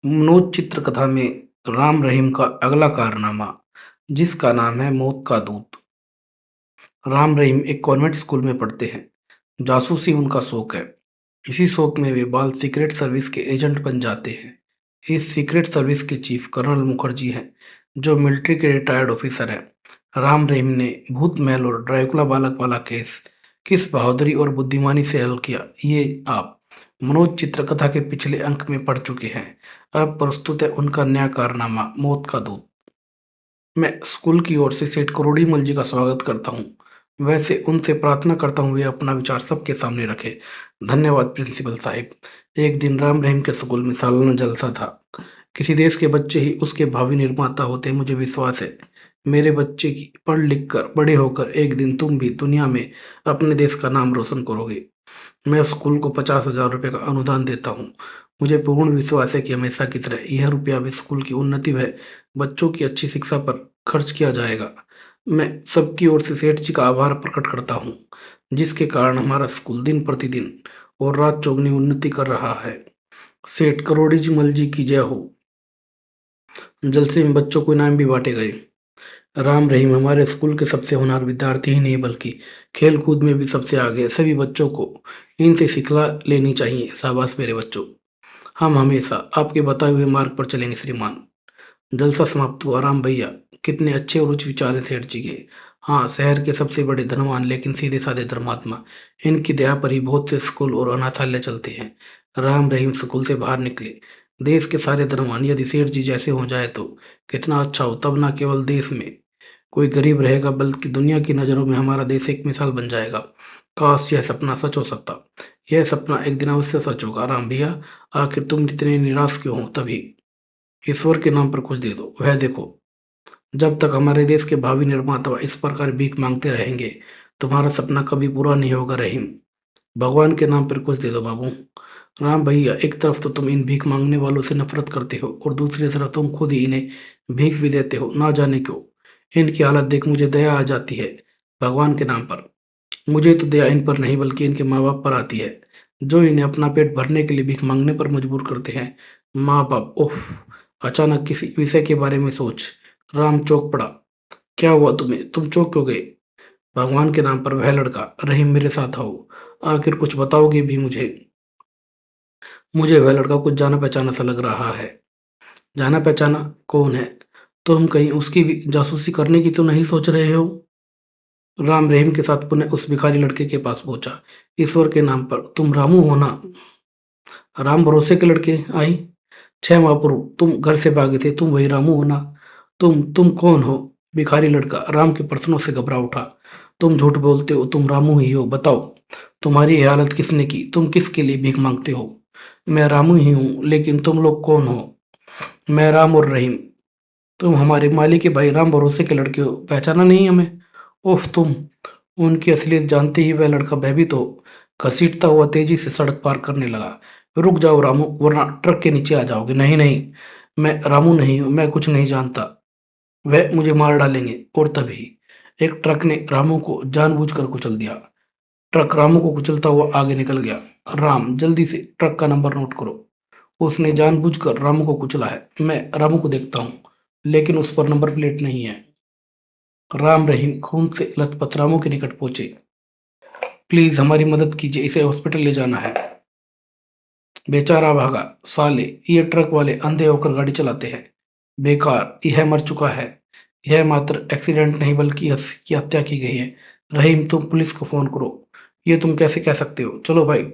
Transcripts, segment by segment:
मनोज चित्रकथा में राम रहीम का अगला कारनामा, जिसका नाम है मौत का दूत। राम रहीम एक कॉन्वेंट स्कूल में पढ़ते हैं। जासूसी उनका शौक है। इसी शौक में वे बाल सीक्रेट सर्विस के एजेंट बन जाते हैं। इस सीक्रेट सर्विस के चीफ कर्नल मुखर्जी हैं, जो मिलिट्री के रिटायर्ड ऑफिसर हैं। राम रहीम ने भूत महल और ड्रैकुला बालक वाला केस किस बहादुरी और बुद्धिमानी से हल किया, ये आप मनोज चित्रकथा के पिछले अंक में पढ़ चुके हैं। अब प्रस्तुत है उनका नया कारनामा, मौत का दूत। मैं स्कूल की ओर से सेठ करोड़ीमल जी का स्वागत करता हूँ। वैसे उनसे प्रार्थना करता हूँ वे अपना विचार सबके सामने रखे। धन्यवाद प्रिंसिपल साहिब। एक दिन राम रहीम के स्कूल में सालाना जलसा था। किसी देश के बच्चे ही उसके भावी निर्माता होते हैं, मुझे विश्वास है। मेरे बच्चे की पढ़ लिख कर बड़े होकर एक दिन तुम भी दुनिया में अपने देश का नाम रोशन करोगे। मैं स्कूल को 50,000 रुपये का अनुदान देता हूँ। मुझे पूर्ण विश्वास है कि हमेशा की तरह यह रुपया भी स्कूल की उन्नति व बच्चों की अच्छी शिक्षा पर खर्च किया जाएगा। मैं सबकी ओर से सेठ जी का आभार प्रकट करता हूँ, जिसके कारण हमारा स्कूल दिन प्रतिदिन और रात चौगुनी उन्नति कर रहा है। सेठ करोड़ी जी मल जी की जय हो। जलसे में बच्चों को इनाम भी बांटे गए। राम रहीम हमारे स्कूल के सबसे होनहार विद्यार्थी ही नहीं बल्कि खेल कूद में भी सबसे आगे हैं। सभी बच्चों को इनसे सिखला लेनी चाहिए। शाबाश मेरे बच्चों, हम हमेशा आपके बताए हुए मार्ग पर चलेंगे श्रीमान। जलसा समाप्त हुआ। राम भैया, कितने अच्छे और उच्च विचार हैं सेठ जी के। हाँ, शहर के सबसे बड़े धनवान लेकिन सीधे साधे धर्मात्मा। इनकी दया पर ही बहुत से स्कूल और अनाथालय चलते हैं। राम रहीम स्कूल से बाहर निकले। देश के सारे धनवान यदि सेठ जी जैसे हो जाए तो कितना अच्छा हो। तब न केवल देश में कोई गरीब रहेगा बल्कि दुनिया की नज़रों में हमारा देश एक मिसाल बन जाएगा। काश यह सपना सच हो सकता। यह सपना एक दिन अवश्य सच होगा। राम भैया, आखिर तुम इतने निराश क्यों हो? तभी ईश्वर के नाम पर कुछ दे दो। वह देखो, जब तक हमारे देश के भावी निर्माता इस प्रकार भीख मांगते रहेंगे, तुम्हारा सपना कभी पूरा नहीं होगा। रहीम, भगवान के नाम पर कुछ दे दो बाबू। राम भैया, एक तरफ तो तुम इन भीख मांगने वालों से नफरत करते हो और दूसरी तरफ तुम खुद ही इन्हें भीख भी देते हो, ना जाने क्यों। इनकी हालत देख मुझे दया आ जाती है। भगवान के नाम पर मुझे तो दया इन पर नहीं बल्कि इनके माँ बाप पर आती है, जो इन्हें अपना पेट भरने के लिए भीख मांगने पर मजबूर करते हैं। माँ बाप, ओह! अचानक किसी विषय के बारे में सोच राम चौंक पड़ा। क्या हुआ तुम्हें? तुम चौंक क्यों गए? भगवान के नाम पर वह लड़का रहीम मेरे साथ आओ। आखिर कुछ बताओगे भी मुझे? मुझे वह लड़का कुछ जाना पहचाना सा लग रहा है। जाना पहचाना? कौन है? तुम कहीं उसकी भी जासूसी करने की तो नहीं सोच रहे हो? राम रहीम के साथ पुनः उस भिखारी लड़के के पास पहुंचा। ईश्वर के नाम पर तुम रामू हो ना? राम भरोसे के लड़के आई। 6 माह पूर्व तुम घर से भागे थे, तुम वही रामू हो ना? तुम कौन हो? भिखारी लड़का राम के प्रश्नों से घबरा उठा। तुम झूठ बोलते हो, तुम रामू ही हो। बताओ, तुम्हारी ये हालत किसने की? तुम किसके लिए भीख मांगते हो? मैं रामू ही हूँ, लेकिन तुम लोग कौन हो? मैं राम और रहीम। तुम हमारे माली के भाई राम भरोसे के लड़के हो, पहचाना नहीं हमें? उफ तुम! उनकी असलियत जानते ही वह लड़का भयभीत हो घसीटता हुआ तेजी से सड़क पार करने लगा। रुक जाओ रामू, वरना ट्रक के नीचे आ जाओगे। नहीं नहीं, मैं रामू नहीं हूँ, मैं कुछ नहीं जानता। वह मुझे मार डालेंगे। और तभी एक ट्रक ने रामू को जानबूझकर कुचल दिया। ट्रक रामू को कुचलता हुआ आगे निकल गया। राम, जल्दी से ट्रक का नंबर नोट करो। उसने जानबूझकर रामू को कुचला है। मैं रामू को देखता हूँ, लेकिन उस पर नंबर प्लेट नहीं है। राम रहीम खून से लथपथ रामू के निकट पहुंचे। प्लीज हमारी मदद कीजिए, इसे हॉस्पिटल ले जाना है। बेचारा भागा। साले, ये ट्रक वाले अंधे होकर गाड़ी चलाते हैं। बेकार, यह मर चुका है। यह मात्र एक्सीडेंट नहीं बल्कि इसकी हत्या की गई है। रहीम, तुम पुलिस को फोन करो। ये तुम कैसे कह सकते हो? चलो भाई,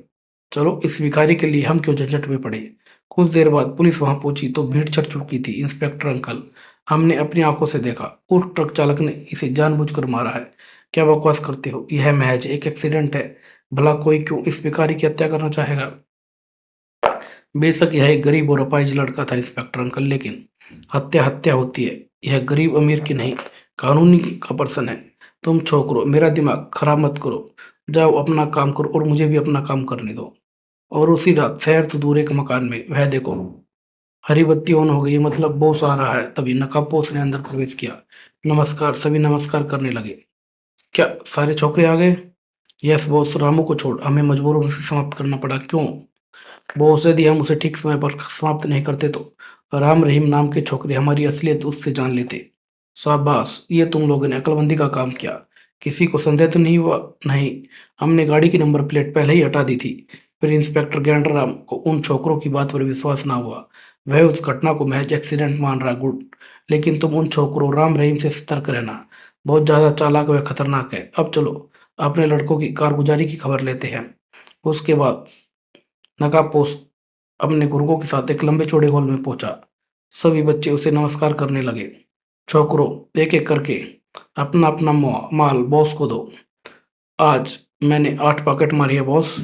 चलो, इस भिखारी के लिए हम क्यों झंझट में पड़े। कुछ देर बाद पुलिस वहां पहुंची तो भीड़ छट चुकी थी। इंस्पेक्टर अंकल, हमने अपनी आंखों से देखा, उस ट्रक चालक ने इसे जानबूझकर मारा है। क्या बकवास करते हो? यह महज एक एक्सीडेंट है। भला कोई क्यों इस भिखारी की हत्या करना चाहेगा? बेशक यह एक गरीब और अपाहिज लड़का था इंस्पेक्टर अंकल, लेकिन हत्या हत्या होती है। यह गरीब अमीर की नहीं, कानूनी का पर्सन है। तुम छोकरो, मेरा दिमाग खराब मत करो। जाओ अपना काम करो और मुझे भी अपना काम करने दो। और उसी रात शहर से दूर एक मकान में, वह देखो, हरी बत्ती ऑन हो गई, मतलब बॉस आ रहा है। तभी नकाबपोश ने अंदर प्रवेश किया। नमस्कार। सभी नमस्कार करने लगे। क्या सारे छोकरे आ गए? Yes boss. रामू को छोड़ हमें मजबूरन से समाप्त करना पड़ा। क्यों? बॉस, यदि हम उसे ठीक समय पर समाप्त नहीं करते तो राम रहीम नाम के छोकरे हमारी असलियत उससे जान लेते। शाबाश, ये तुम लोगों ने अक्लमंदी का काम किया। किसी को संदेह तो नहीं हुआ? नहीं, हमने गाड़ी की नंबर प्लेट पहले ही हटा दी थी। फिर इंस्पेक्टर ज्ञानराम को उन छोकरों की बात पर विश्वास ना हुआ। वह उस घटना को महज एक्सीडेंट मान रहा। गुड। लेकिन तुम उन छोकरों राम रहीम से सतर्क रहना। बहुत ज्यादा चालाक व खतरनाक है। अब चलो अपने लड़कों की कारगुजारी की खबर लेते हैं। उसके बाद नकाबपोश अपने गुर्गों के साथ एक लंबे चौड़े हॉल में पहुंचा। सभी बच्चे उसे नमस्कार करने लगे। छोकरो, एक एक करके अपना अपना माल बॉस को दो। आज मैंने 8 पॉकेट मारी है बॉस।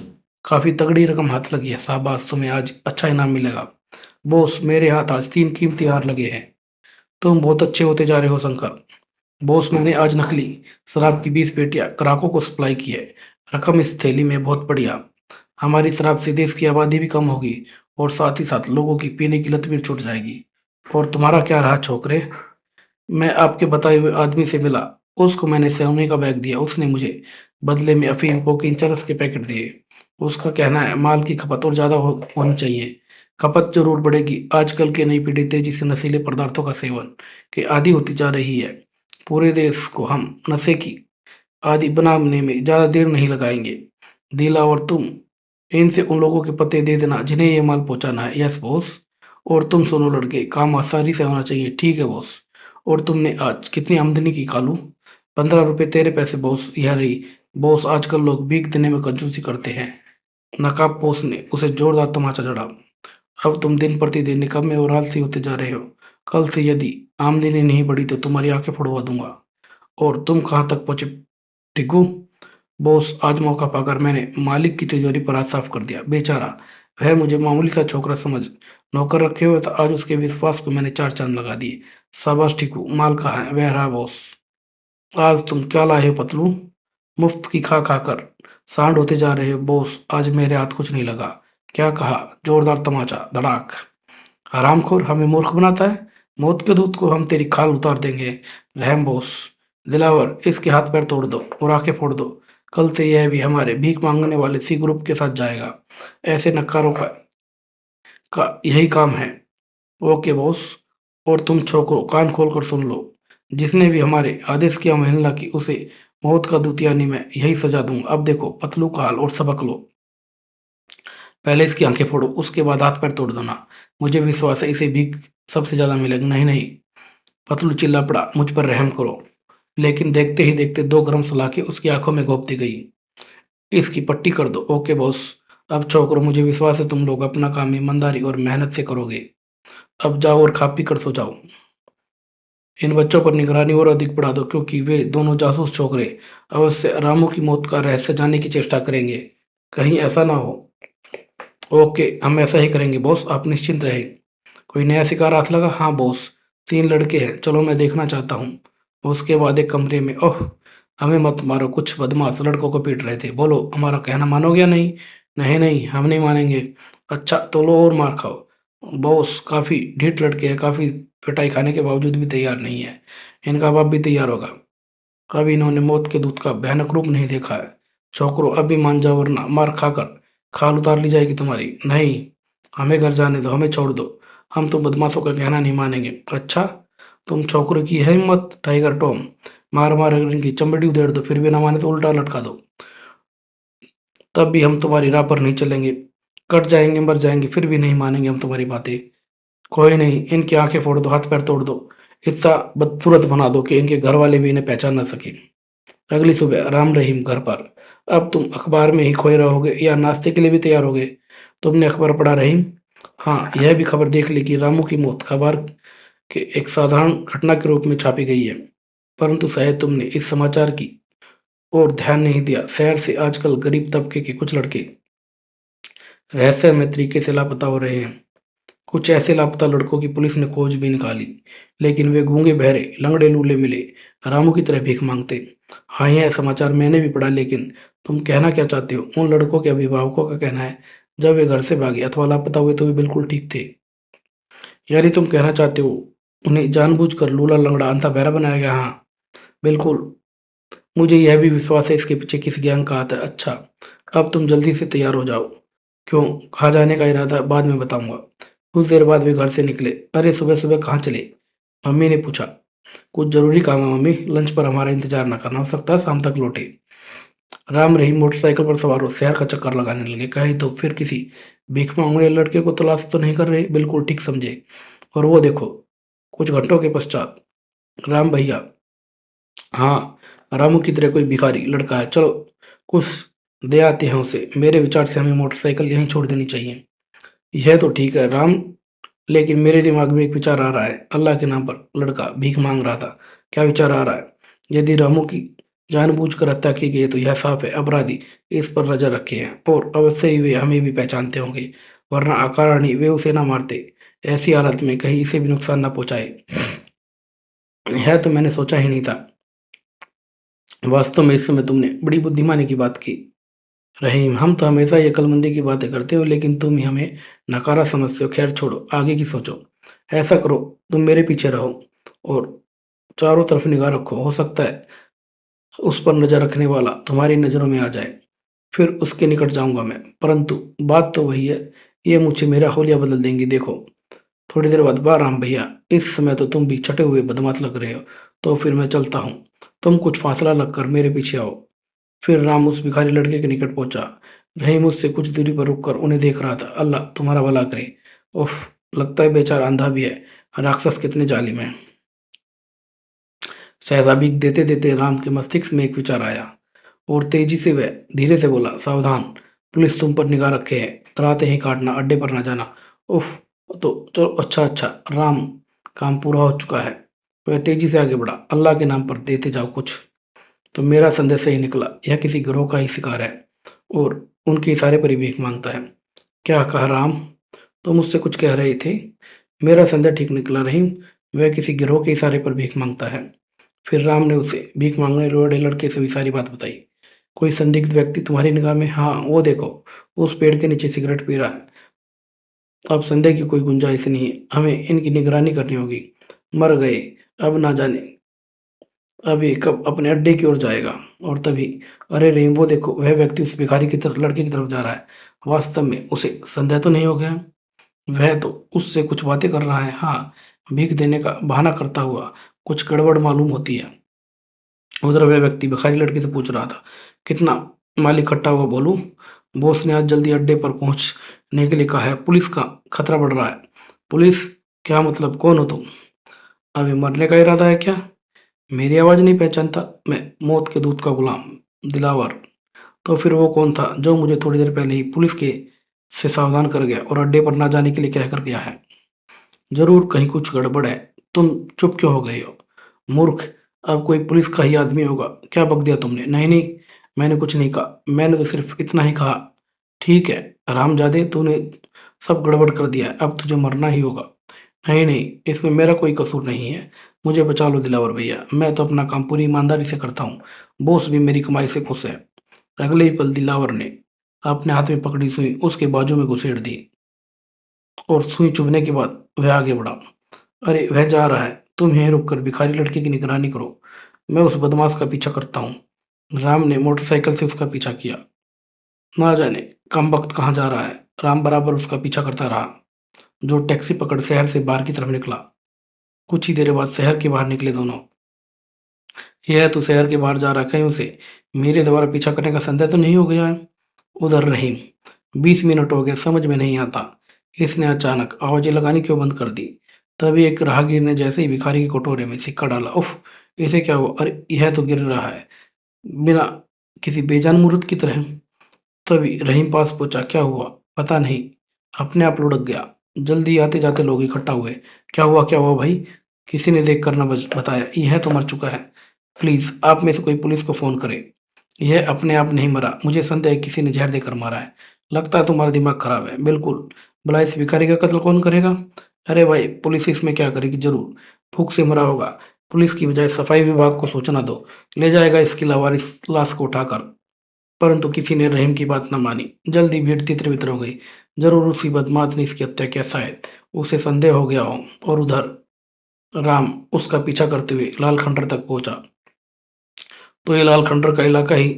काफी तगड़ी रकम हाथ लगी है। शाबाश, तुम्हें आज अच्छा इनाम मिलेगा। बॉस, मेरे हाथ आज 3 कीमती हार लगे हैं। तुम बहुत अच्छे होते जा रहे हो शंकर। बॉस, मैंने आज नकली शराब की 20 पेटियां ग्राहकों को सप्लाई की है। रकम इस थैली में। बहुत बढ़िया। हमारी शराब से देश की आबादी भी कम होगी और साथ ही साथ लोगों की पीने की लत भी छूट जाएगी। और तुम्हारा क्या रहा छोकरे? मैं आपके बताए हुए आदमी से मिला। उसको मैंने सोने का बैग दिया। उसने मुझे बदले में अफीम, कोकीन, चरस के पैकेट दिए। उसका कहना है माल की खपत और ज्यादा होनी चाहिए। खपत जरूर बढ़ेगी। आजकल की नई पीढ़ी तेजी से नशीले पदार्थों का सेवन के आदी होती जा रही है। पूरे देश को हम नशे की आदि बनाने में ज्यादा देर नहीं लगाएंगे। दिला, और तुम इनसे उन लोगों के पते दे देना जिन्हें ये माल पहुंचाना है। Yes boss. और तुम सुनो लड़के, काम आसानी से होना चाहिए। ठीक है बॉस। और तुमने आज कितनी आमदनी की कालू? 15 रुपए तेरे पैसे बॉस। यह रही। बॉस, आजकल लोग भीख देने में कंजूसी करते हैं। नकाबपोश ने उसे जोरदार तमाचा जड़ा। अब तुम दिन प्रतिदिन निकम्मे और आलसी होते जा रहे हो। कल से यदि आमदनी नहीं बढ़ी तो तुम्हारी आंखें फोड़वा दूंगा। और तुम कहाँ तक पहुंचे टिकू? बॉस, आज मौका पाकर मैंने मालिक की तिजोरी पर हाथ साफ कर दिया। बेचारा, वह मुझे मामूली सा छोकरा समझ नौकर रखे हुए था। आज उसके विश्वास को मैंने 4 चांद लगा दिए। शाबाश टिकू। माल कहाँ है? वह रहा बॉस। आज तुम क्या लाए हो पतलू? मुफ्त की खा खाकर सांड होते जा रहे हो। बॉस, आज मेरे हाथ कुछ नहीं लगा। क्या कहा? जोरदार तमाचा, धड़ाक। हरामखोर, हमें मूर्ख बनाता है। मौत के दूत को हम तेरी खाल उतार देंगे। रहम बॉस। दिलावर, इसके हाथ पैर तोड़ दो और आंखें फोड़ दो। कल से यह भी हमारे भीख मांगने वाले सी ग्रुप के साथ जाएगा। ऐसे नक्कारों का यही काम है। Okay boss. और तुम छोकरो, कान खोल कर सुन लो। जिसने भी हमारे आदेश की अवहेलना की उसे मौत का दूत यानी मैं यही सजा दूंगा। अब देखो पतलू का हाल और सबक लो। पहले इसकी आंखें फोड़ो, उसके बाद हाथ पैर तोड़ देना। मुझे विश्वास है इसे भीख सबसे ज्यादा मिलेगी। नहीं नहीं, पतलू चिल्ला पड़ा, मुझ पर रहम करो। लेकिन देखते ही देखते 2 गरम सलाखें उसकी आंखों में घोंपती गई। इसकी पट्टी कर दो। Okay boss. अब छोकरो, मुझे विश्वास है तुम लोग अपना काम ईमानदारी और मेहनत से करोगे। अब जाओ और खा पी कर सो जाओ। इन बच्चों पर निगरानी और अधिक बढ़ा दो क्योंकि वे दोनों जासूस छोकरे अवश्य रामू की मौत का रहस्य जानने की चेष्टा करेंगे। कहीं ऐसा ना हो। ओके, हम ऐसा ही करेंगे बॉस, आप निश्चिंत रहे। कोई नया शिकार हाथ लगा? हाँ बॉस, 3 लड़के हैं। चलो मैं देखना चाहता हूँ। उसके बाद एक कमरे में, ओह, हमें मत मारो, कुछ बदमाश लड़कों को पीट रहे थे। बोलो, हमारा कहना मानोगे या नहीं? नहीं नहीं, हम नहीं मानेंगे। अच्छा तो लो और मार खाओ। बॉस, काफी ढीठ लड़के हैं। काफी पिटाई खाने के बावजूद भी तैयार नहीं है। इनका बाप भी तैयार होगा। कभी इन्होंने मौत के दूत का भयानक रूप नहीं देखा है। छोकरो, अब भी मान जाओ वरना मार खाकर खाल उतार ली जाएगी तुम्हारी। नहीं, हमें घर जाने दो, हमें छोड़ दो। हम तो बदमाशों का कहना नहीं मानेंगे। अच्छा, तुम छोकरे की है हिम्मत? टाइगर टॉम, मार मार इनकी चमड़ी उधेड़ दो, फिर भी ना माने तो उल्टा लटका दो। तब भी हम तुम्हारी राह पर नहीं चलेंगे। कट जाएंगे, मर जाएंगे, फिर भी नहीं मानेंगे हम तुम्हारी बातें। कोई नहीं, इनकी आंखें फोड़ दो, हाथ पैर तोड़ दो। इतना बदसूरत बना दो कि इनके घर वाले भी इन्हें पहचान ना सके। अगली सुबह राम रहीम घर पर। अब तुम अखबार में ही खोए रहोगे या नाश्ते के लिए भी तैयार होगे? तुमने अखबार पढ़ा रहीम? हाँ, यह भी खबर देख ली कि रामू की मौत खबर के एक साधारण घटना के रूप में छापी गई है। परंतु शायद तुमने इस समाचार की ओर ध्यान नहीं दिया। शहर से आजकल गरीब तबके के कुछ लड़के रहस्यमय तरीके से लापता हो रहे हैं। कुछ ऐसे लापता लड़कों की पुलिस ने खोज भी निकाली, लेकिन वे गूंगे बहरे लंगड़े लूले मिले, रामू की तरह भीख मांगते। हाँ, यह समाचार मैंने भी पढ़ा। लेकिन तुम कहना क्या चाहते हो? उन लड़कों के अभिभावकों का कहना है जब वे घर से भागे अथवा लापता हुए तो वे बिल्कुल ठीक थे। यानी तुम कहना चाहते हो उन्हें जानबूझकर लूला लंगड़ा अंधा बहरा बनाया गया? हाँ बिल्कुल। मुझे यह भी विश्वास है इसके पीछे किस गैंग का हाथ है। अच्छा, अब तुम जल्दी से तैयार हो जाओ। क्यों? कहाँ जाने का इरादा? बाद में बताऊँगा। कुछ देर बाद वे घर से निकले। अरे! सुबह-सुबह कहाँ चले? मम्मी ने पूछा। कुछ ज़रूरी काम है मम्मी, लंच पर हमारा इंतज़ार ना करना, हो सकता है शाम तक लौटें। राम रहीम मोटरसाइकिल पर सवार हो शहर का चक्कर लगाने लगे। कहीं तो फिर किसी भीख मांगने लड़के को तलाश तो नहीं कर रहे? बिल्कुल ठीक समझे। और वो देखो, कुछ घंटों के पश्चात, राम भैया, हाँ, रामू की तरह कोई भिखारी लड़का है। चलो, कुछ दे आते हैं उसे। मेरे विचार से हमें मोटरसाइकिल यहीं छोड़ देनी चाहिए। यह तो ठीक है राम, लेकिन मेरे दिमाग में एक विचार आ रहा है। अल्लाह के नाम पर लड़का भीख मांग रहा था। क्या विचार आ रहा है? यदि रामू की जानबूझकर हत्या की गई है तो यह साफ है अपराधी इस पर नजर रखे हैं और अवश्य ही वे हमें भी पहचानते होंगे, वरना अकारणी वे उसे ना मारते। ऐसी हालत में कहीं इसे भी नुकसान ना पहुंचाए। यह तो मैंने सोचा ही नहीं था। वास्तव में इस समय तुमने बड़ी बुद्धिमानी की बात की। रहीम, हम तो हमेशा ये अक्लमंदी की बातें करते हो, लेकिन तुम ही हमें नकारा समझते हो। खैर छोड़ो, आगे की सोचो। ऐसा करो, तुम मेरे पीछे रहो और चारों तरफ निगाह रखो। हो सकता है उस पर नजर रखने वाला तुम्हारी नजरों में आ जाए, फिर उसके निकट जाऊंगा मैं। परंतु बात तो वही है, ये मुझे मेरा होलिया बदल देंगी। देखो, थोड़ी देर बाद, वाह राम भैया, इस समय तो तुम भी छठे हुए बदमाश लग रहे हो। तो फिर मैं चलता हूँ, तुम कुछ फासला लगकर मेरे पीछे आओ। फिर राम उस भिखारी लड़के के निकट पहुंचा। रहीम उससे कुछ दूरी पर रुककर उन्हें देख रहा था। अल्लाह तुम्हारा भला करे। उफ, लगता है बेचारा अंधा भी है। राक्षस कितने जालिम है। सहजाबी देते देते राम के मस्तिष्क में एक विचार आया और तेजी से वह धीरे से बोला, सावधान, पुलिस तुम पर निगाह रखे है, रात यहीं काटना, अड्डे पर ना जाना। उफ, तो चलो, अच्छा अच्छा राम, काम पूरा हो चुका है। वह तेजी से आगे बढ़ा। अल्लाह के नाम पर देते जाओ कुछ। तो मेरा संदेश सही निकला, यह किसी गिरोह का ही शिकार है और उनके इशारे पर ही भीख मांगता है। क्या कहा राम? तुम मुझसे कुछ कह रहे थे? मेरा संदेह ठीक निकला रहीम, वह किसी गिरोह के इशारे पर भीख मांगता है। फिर राम ने उसे भीख मांगने वाले लड़के से भी सारी बात बताई। कोई संदिग्ध व्यक्ति तुम्हारी निगाह में? हाँ, वो देखो, उस पेड़ के नीचे सिगरेट पी रहा है। अब संदेह की कोई गुंजाइश नहीं है, हमें इनकी निगरानी करनी होगी। मर गए, अब ना जाने अब ये कब अपने अड्डे की ओर जाएगा। और तभी, अरे रहीम, वो देखो, वह व्यक्ति उस भिखारी की तरफ, लड़के की तरफ जा रहा है। वास्तव में उसे संदेह तो नहीं हो गया? वह तो उससे कुछ बातें कर रहा है। हाँ, भीख देने का बहाना करता हुआ। कुछ गड़बड़ मालूम होती है। उधर वह व्यक्ति भिखारी लड़के से पूछ रहा था, कितना माल इकट्ठा हुआ बोलूं? बॉस ने आज जल्दी अड्डे पर पहुंचने के लिए कहा है। पुलिस का खतरा बढ़ रहा है। पुलिस? क्या मतलब? कौन हो तुम? अबे, मरने का इरादा है क्या? मेरी आवाज नहीं पहचानता? मैं मौत के दूत का गुलाम, दिलावर। तो फिर वो कौन था जो मुझे थोड़ी देर पहले ही पुलिस के से सावधान कर गया और अड्डे पर ना जाने के लिए कह कर गया है? जरूर कहीं कुछ गड़बड़ है। तुम चुप क्यों हो गए हो? मूर्ख, अब कोई पुलिस का ही आदमी होगा। क्या बक दिया तुमने? नहीं नहीं, मैंने कुछ नहीं कहा, मैंने तो सिर्फ इतना ही कहा। ठीक है हरामजादे, तूने सब गड़बड़ कर दिया है, अब तुझे मरना ही होगा। नहीं नहीं, इसमें मेरा कोई कसूर नहीं है। मुझे बचा लो दिलावर भैया, मैं तो अपना काम पूरी ईमानदारी से करता हूँ। बॉस भी मेरी कमाई से खुश है। अगले ही पल दिलावर ने अपने हाथ में पकड़ी सुई उसके बाजू में घुसेड़ दी और सुई चुभने के बाद वह आगे बढ़ा। अरे, वह जा रहा है, तुम यहीं रुककर भिखारी लड़के की निगरानी करो, मैं उस बदमाश का पीछा करता हूँ। राम ने मोटरसाइकिल से उसका पीछा किया। ना जाने कमबख्त कहाँ जा रहा है। राम बराबर उसका पीछा करता रहा, जो टैक्सी पकड़ शहर से बाहर की तरफ निकला। कुछ ही देर बाद शहर के बाहर निकले दोनों। यह तो शहर के बाहर जा रहा है, कहीं उसे मेरे द्वारा पीछा करने का संदेह तो नहीं हो गया है? उधर रहीम, 20 मिनट हो गए, समझ में नहीं आता इसने अचानक आवाजें लगानी क्यों बंद कर दी। तभी एक राहगीर ने जैसे ही भिखारी के कटोरे में सिक्का डाला, उफ, इसे क्या हुआ? अरे, यह तो गिर रहा है बिना किसी बेजान मुहूर्त की तरह। तभी रहीम पास पहुंचा। क्या हुआ? पता नहीं, अपने आप लुढ़क गया। जल्दी आते जाते लोग इकट्ठा हुए। क्या हुआ, क्या हुआ भाई? किसी ने देख कर न बताया, यह तो मर चुका है। प्लीज आप में से कोई पुलिस को फोन करे। यह अपने आप नहीं मरा, मुझे संदेह है किसी ने जहर देकर मारा है। लगता है तुम्हारा दिमाग खराब है। बिल्कुल, भला इस भिखारी का कत्ल कौन करेगा? अरे भाई, पुलिस इसमें क्या करेगी? जरूर भूख से मरा होगा। पुलिस की बजाय सफाई विभाग को सूचना दो, ले जाएगा इसकी लावारिस लाश को उठाकर। परंतु किसी ने रहीम की बात न मानी। जल्दी भीड़ तितर-बितर हो गई। जरूर उसी बदमाश ने इसकी हत्या किया, शायद उसे संदेह हो गया हो। और उधर राम उसका पीछा करते हुए लाल खंडर तक पहुंचा। तो ये लाल खंडर का इलाका ही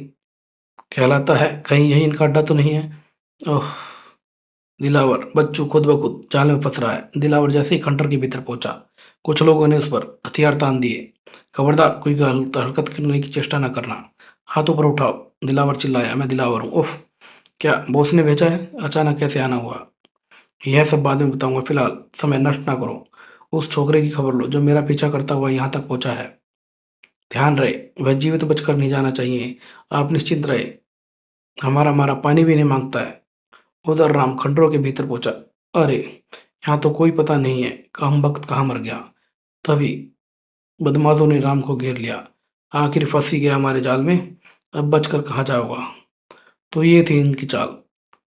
कहलाता है, कहीं यही इनका अड्डा तो नहीं है? ओह, दिलावर, बच्चू खुद ब खुद जाल में फंस रहा है। दिलावर जैसे ही खंडर के भीतर पहुंचा, कुछ लोगों ने उस पर हथियार तान दिए। खबरदार, कोई गलत हरकत करने की चेष्टा न करना। हाथ ऊपर उठाओ। दिलावर चिल्लाया। मैं दिलावर हूँ। उफ, क्या बॉस ने भेजा है? अचानक कैसे आना हुआ? यह सब बाद में बताऊंगा, फिलहाल समय नष्ट ना करो। उस छोकरे की खबर लो जो मेरा पीछा करता हुआ यहाँ तक पहुंचा है। ध्यान रहे, वह जीवित बचकर नहीं जाना चाहिए। आप निश्चिंत रहे, हमारा मारा पानी भी नहीं मांगता है। उधर राम खंडरों के भीतर पहुंचा। अरे, यहाँ तो कोई पता नहीं है हम वक्त कहाँ मर गया। तभी बदमाशों ने राम को घेर लिया। आखिर फंस ही गया हमारे जाल में। अब बचकर कहाँ जाओगा? तो ये थी इनकी चाल।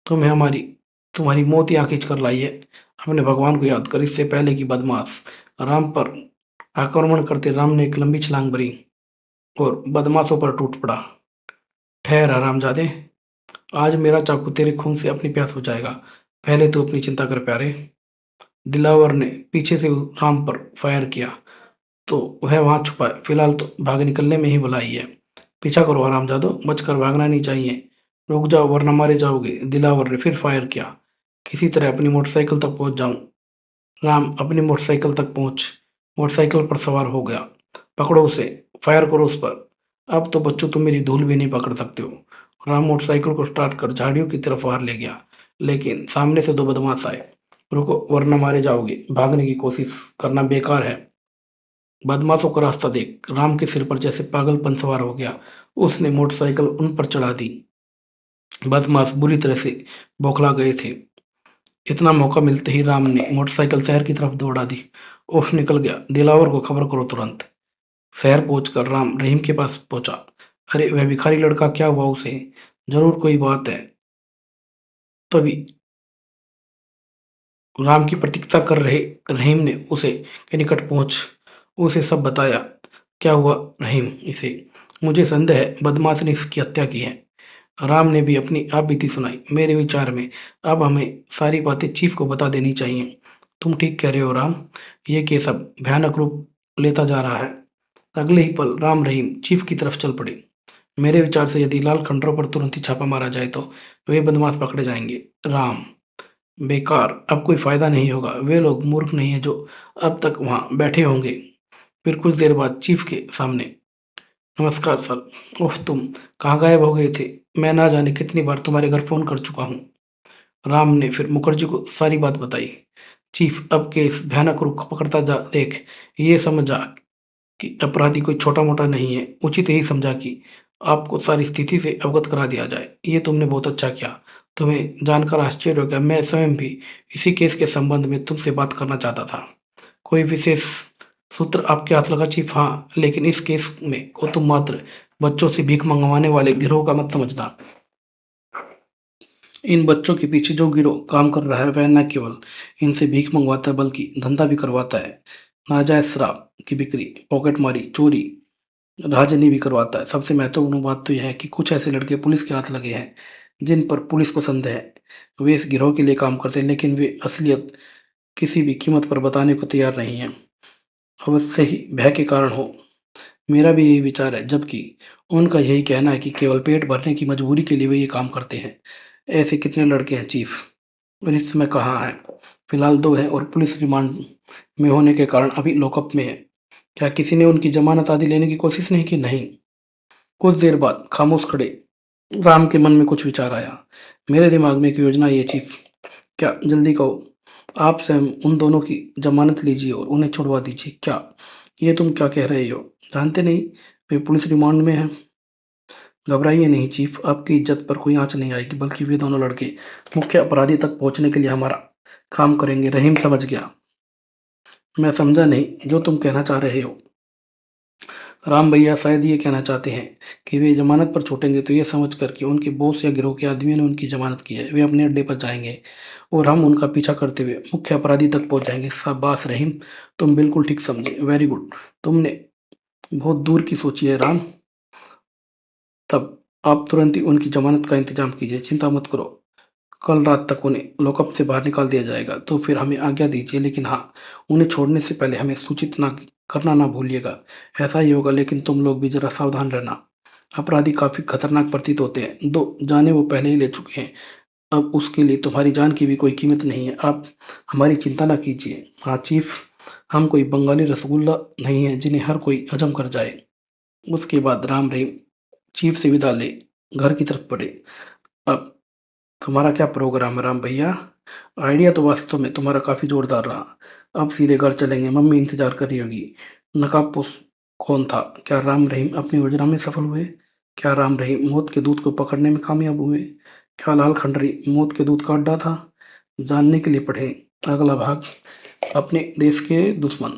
तुम्हें हमारी तुम्हारी मौत ही आंख खींच कर लाई है। अपने भगवान को याद कर, इससे पहले कि बदमाश राम पर आक्रमण करते। राम ने एक लंबी छलांग भरी और बदमाशों पर टूट पड़ा। ठहर हरामजादे, आज मेरा चाकू तेरे खून से अपनी प्यास बुझाएगा। पहले तू अपनी चिंता कर प्यारे। दिलावर ने पीछे से राम पर फायर किया तो वह वहां छुपा है। फिलहाल तो भाग निकलने में ही भलाई है। पीछा करो हरामजादो, बचकर भागना नहीं चाहिए। रुक जाओ वरना मारे जाओगे। दिलावर ने फिर फायर किया। किसी तरह अपनी मोटरसाइकिल तक पहुंच जाऊं। राम अपनी मोटरसाइकिल तक पहुंच मोटरसाइकिल पर सवार हो गया। पकड़ो उसे, फायर करो उस पर। अब तो बच्चों, तुम मेरी धूल भी नहीं पकड़ सकते हो। राम मोटरसाइकिल को स्टार्ट कर झाड़ियों की तरफ बाहर ले गया, लेकिन सामने से दो बदमाश आए। रुको वरना मारे जाओगे। भागने की कोशिश करना बेकार है। बदमाशों का रास्ता देख राम के सिर पर जैसे पागलपन सवार हो गया। उसने मोटरसाइकिल उन पर चढ़ा दी। बदमाश बुरी तरह से बौखला गए थे। इतना मौका मिलते ही राम ने मोटरसाइकिल शहर की तरफ दौड़ा दी। ओह, निकल गया। दिलावर को खबर करो तुरंत। शहर पहुंचकर राम रहीम के पास पहुंचा। अरे, वह भिखारी लड़का, क्या हुआ उसे? जरूर कोई बात है। तभी राम की प्रतीक्षा कर रहे रहीम ने उसे के निकट पहुंच उसे सब बताया। क्या हुआ रहीम? इसे मुझे संदेह है बदमाश ने इसकी हत्या की है। राम ने भी अपनी आप बीती सुनाई। मेरे विचार में अब हमें सारी बातें चीफ को बता देनी चाहिए। तुम ठीक कह रहे हो राम, ये केस अब भयानक रूप लेता जा रहा है। अगले ही पल राम रहीम चीफ की तरफ चल पड़े। मेरे विचार से यदि लाल खंडरों पर तुरंत ही छापा मारा जाए तो वे बदमाश पकड़े जाएंगे। राम, बेकार, अब कोई फायदा नहीं होगा। वे लोग मूर्ख नहीं है जो अब तक वहां बैठे होंगे। फिर कुछ देर बाद चीफ के सामने। नमस्कार सर। ओह, तुम कहाँ गायब हो गए थे? मैं ना जाने कितनी बार तुम्हारे घर फोन कर चुका हूँ। राम ने फिर मुखर्जी को सारी बात बताई। चीफ, अब केस भयानक रुख पकड़ता जा देख ये समझा कि अपराधी कोई छोटा मोटा नहीं है। उचित यही समझा कि आपको सारी स्थिति से अवगत करा दिया जाए। ये तुमने बहुत अच्छा किया। तुम्हें जानकर आश्चर्य होगा, मैं स्वयं भी इसी केस के संबंध में तुमसे बात करना चाहता था। कोई विशेष सूत्र आपके हाथ लगा चीफ? हाँ, लेकिन इस केस में को तुम मात्र बच्चों से भीख मंगवाने वाले गिरोह का मत समझना। इन बच्चों के पीछे जो गिरोह काम कर रहा है वह न केवल इनसे भीख मंगवाता है बल्कि धंधा भी करवाता है। नाजायज शराब की बिक्री, पॉकेटमारी, चोरी, राजनी भी करवाता है। सबसे महत्वपूर्ण बात तो यह है कि कुछ ऐसे लड़के पुलिस के हाथ लगे हैं जिन पर पुलिस को संदेह है। वे इस गिरोह के लिए काम करते हैं, लेकिन वे असलियत किसी भी कीमत पर बताने को तैयार नहीं है। अवश्य ही भय के कारण हो। मेरा भी यही विचार है, जबकि उनका यही कहना है कि केवल पेट भरने की मजबूरी के लिए वे ये काम करते हैं। ऐसे कितने लड़के हैं चीफ? और इस समय कहाँ है? फिलहाल दो हैं और पुलिस रिमांड में होने के कारण अभी लॉकअप में है। क्या किसी ने उनकी जमानत आदि लेने की कोशिश नहीं की? नहीं। कुछ देर बाद खामोश खड़े राम के मन में कुछ विचार आया। मेरे दिमाग में एक योजना आई है चीफ। क्या? जल्दी कहो। आप स्वयं उन दोनों की जमानत लीजिए और उन्हें छुड़वा दीजिए। क्या? ये तुम क्या कह रहे हो? जानते नहीं, वे पुलिस रिमांड में हैं। घबराइए नहीं चीफ, आपकी इज्जत पर कोई आंच नहीं आएगी, बल्कि वे दोनों लड़के मुख्य अपराधी तक पहुंचने के लिए हमारा काम करेंगे। रहीम समझ गया। मैं समझा नहीं जो तुम कहना चाह रहे हो। राम भैया शायद ये कहना चाहते हैं कि वे जमानत पर छूटेंगे तो ये समझ कर कि उनके बॉस या गिरोह के आदमियों ने उनकी जमानत की है। वे अपने अड्डे पर जाएंगे और हम उनका पीछा करते हुए मुख्य अपराधी तक पहुंच जाएंगे। शाबाश रहीम, तुम बिल्कुल ठीक समझे। Very good. तुमने बहुत दूर की सोची है राम। तब आप तुरंत ही उनकी जमानत का इंतजाम कीजिए। चिंता मत करो, कल रात तक उन्हें लॉकअप से बाहर निकाल दिया जाएगा। तो फिर हमें आज्ञा दीजिए, लेकिन हाँ, उन्हें छोड़ने से पहले हमें सूचित ना करना ना भूलिएगा। ऐसा ही होगा, लेकिन तुम लोग भी जरा सावधान रहना। अपराधी काफी खतरनाक प्रतीत होते हैं। दो जाने वो पहले ही ले चुके हैं। अब उसके लिए तुम्हारी जान की भी कोई कीमत नहीं है। आप हमारी चिंता ना कीजिए। हाँ चीफ, हम कोई बंगाली रसगुल्ला नहीं है जिन्हें हर कोई हजम कर जाए। उसके बाद राम रहीम चीफ से विदा ले घर की तरफ बढ़े। अब तुम्हारा क्या प्रोग्राम है राम भैया? आइडिया तो वास्तव में तुम्हारा काफी जोरदार रहा। अब सीधे घर चलेंगे, मम्मी इंतजार कर रही होगी। नकाबपोश कौन था? क्या राम रहीम अपनी योजना में सफल हुए? क्या राम रहीम मौत के दूत को पकड़ने में कामयाब हुए? क्या लाल खंडरी मौत के दूत का अड्डा था? जानने के लिए पढ़ें अगला भाग, अपने देश के दुश्मन।